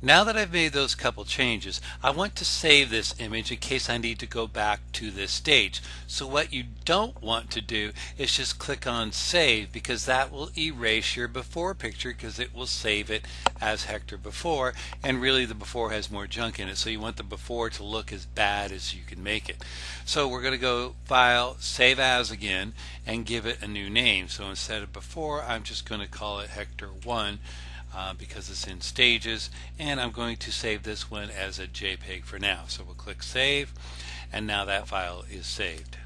Now that I've made those couple changes, I want to save this image in case I need to go back to this stage. So what you don't want to do is just click on save, because that will erase your before picture, because it will save it as Hector before, and really the before has more junk in it, so you want the before to look as bad as you can make it. So we're going to go File, Save As again, and give it a new name. So instead of before, I'm just going to call it Hector 1. Because it's in stages, and I'm going to save this one as a JPEG for now. So we'll click save, and now that file is saved.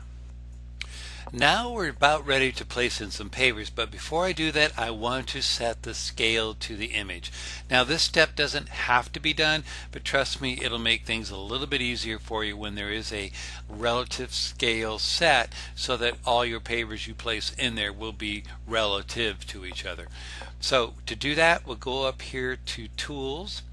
Now we're about ready to place in some pavers, but before I do that, I want to set the scale to the image. Now this step doesn't have to be done, but trust me, it'll make things a little bit easier for you when there is a relative scale set, so that all your pavers you place in there will be relative to each other. So to do that, we'll go up here to Tools,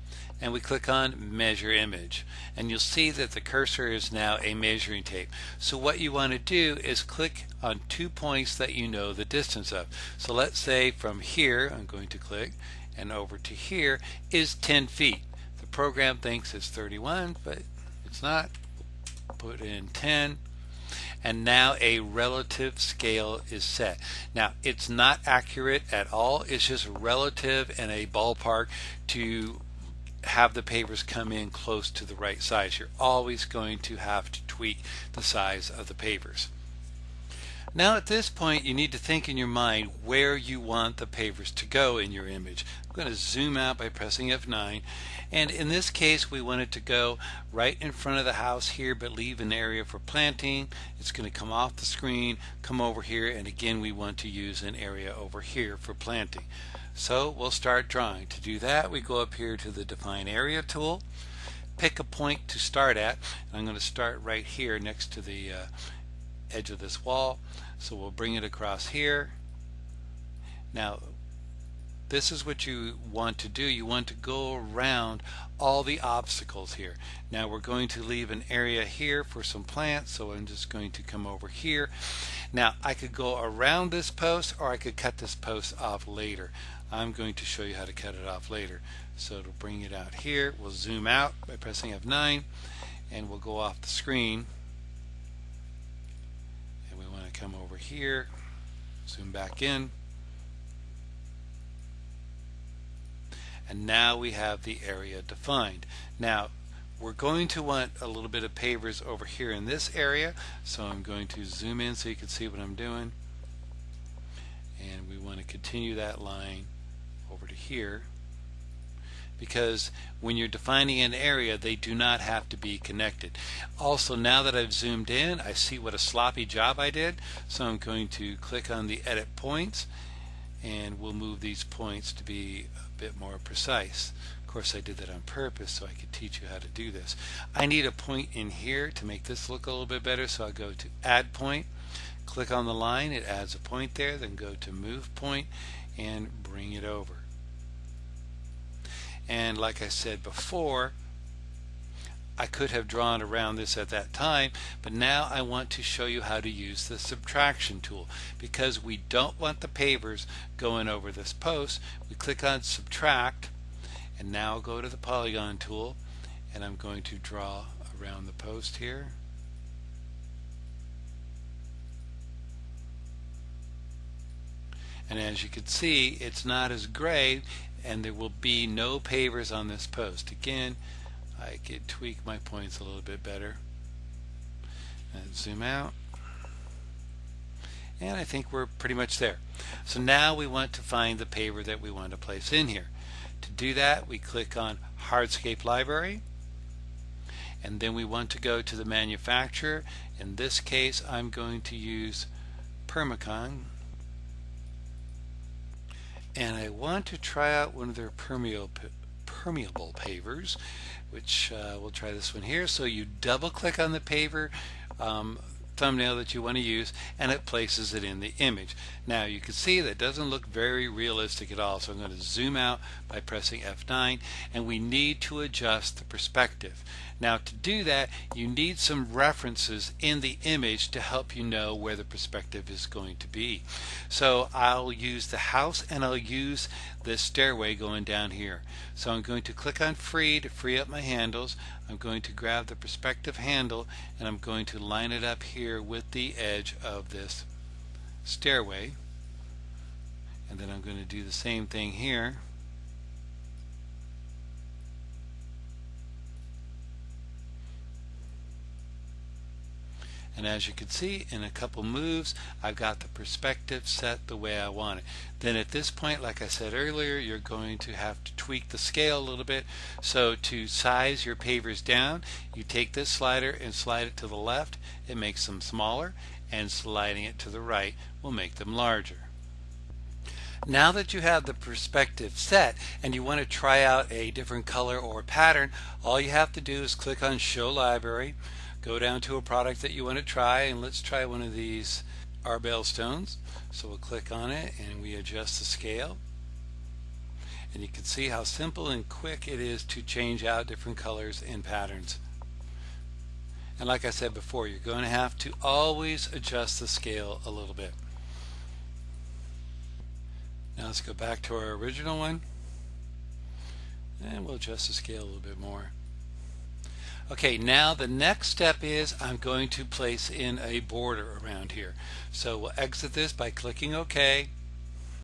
and we click on Measure Image, and you'll see that the cursor is now a measuring tape. So what you want to do is click on 2 points that you know the distance of. So let's say from here, I'm going to click, and over to here is 10 feet. The program thinks it's 31, but it's not. Put in 10. And now a relative scale is set. Now it's not accurate at all, it's just relative and a ballpark to have the pavers come in close to the right size. You're always going to have to tweak the size of the pavers. Now at this point you need to think in your mind where you want the pavers to go in your image. I'm going to zoom out by pressing F9, and in this case we want it to go right in front of the house here, but leave an area for planting. It's going to come off the screen, come over here, and again we want to use an area over here for planting. So we'll start drawing. To do that, we go up here to the Define Area tool, pick a point to start at, and I'm going to start right here next to the edge of this wall. So we'll bring it across here. Now this is what you want to do. You want to go around all the obstacles here. Now we're going to leave an area here for some plants, so I'm just going to come over here. Now I could go around this post, or I could cut this post off later. I'm going to show you how to cut it off later. So to bring it out here, we'll zoom out by pressing F9, and we'll go off the screen. And we want to come over here, zoom back in. And now we have the area defined. Now we're going to want a little bit of pavers over here in this area, so I'm going to zoom in so you can see what I'm doing. And we want to continue that line over to here, because when you're defining an area, they do not have to be connected. Also, now that I've zoomed in, I see what a sloppy job I did, so I'm going to click on the Edit Points, and we'll move these points to be a bit more precise. Of course, I did that on purpose so I could teach you how to do this. I need a point in here to make this look a little bit better, so I'll go to Add Point, click on the line, it adds a point there, then go to Move Point and bring it over. And like I said before, I could have drawn around this at that time, but now I want to show you how to use the subtraction tool, because we don't want the pavers going over this post. We click on Subtract, and now go to the Polygon tool, and I'm going to draw around the post here. And as you can see, it's not as gray, and there will be no pavers on this post. Again, I could tweak my points a little bit better. And zoom out. And I think we're pretty much there. So now we want to find the paver that we want to place in here. To do that, we click on Hardscape Library, and then we want to go to the manufacturer. In this case, I'm going to use Permacon. And I want to try out one of their permeable pavers, which we'll try this one here. So you double click on the paver thumbnail that you want to use, and it places it in the image. Now you can see that doesn't look very realistic at all, so I'm going to zoom out by pressing F9, and we need to adjust the perspective. Now to do that, you need some references in the image to help you know where the perspective is going to be. So I'll use the house, and I'll use the stairway going down here. So I'm going to click on free to free up my handles. I'm going to grab the perspective handle, and I'm going to line it up here with the edge of this stairway, and then I'm going to do the same thing here. And as you can see, in a couple moves, I've got the perspective set the way I want it. Then at this point, like I said earlier, you're going to have to tweak the scale a little bit. So to size your pavers down, you take this slider and slide it to the left. It makes them smaller, and sliding it to the right will make them larger. Now that you have the perspective set and you want to try out a different color or pattern, all you have to do is click on Show Library, go down to a product that you want to try, and let's try one of these arbel stones. So we'll click on it and we adjust the scale, and you can see how simple and quick it is to change out different colors and patterns. And like I said before, you're going to have to always adjust the scale a little bit. Now let's go back to our original one, and we'll adjust the scale a little bit more. Okay, now the next step is I'm going to place in a border around here. So we'll exit this by clicking OK,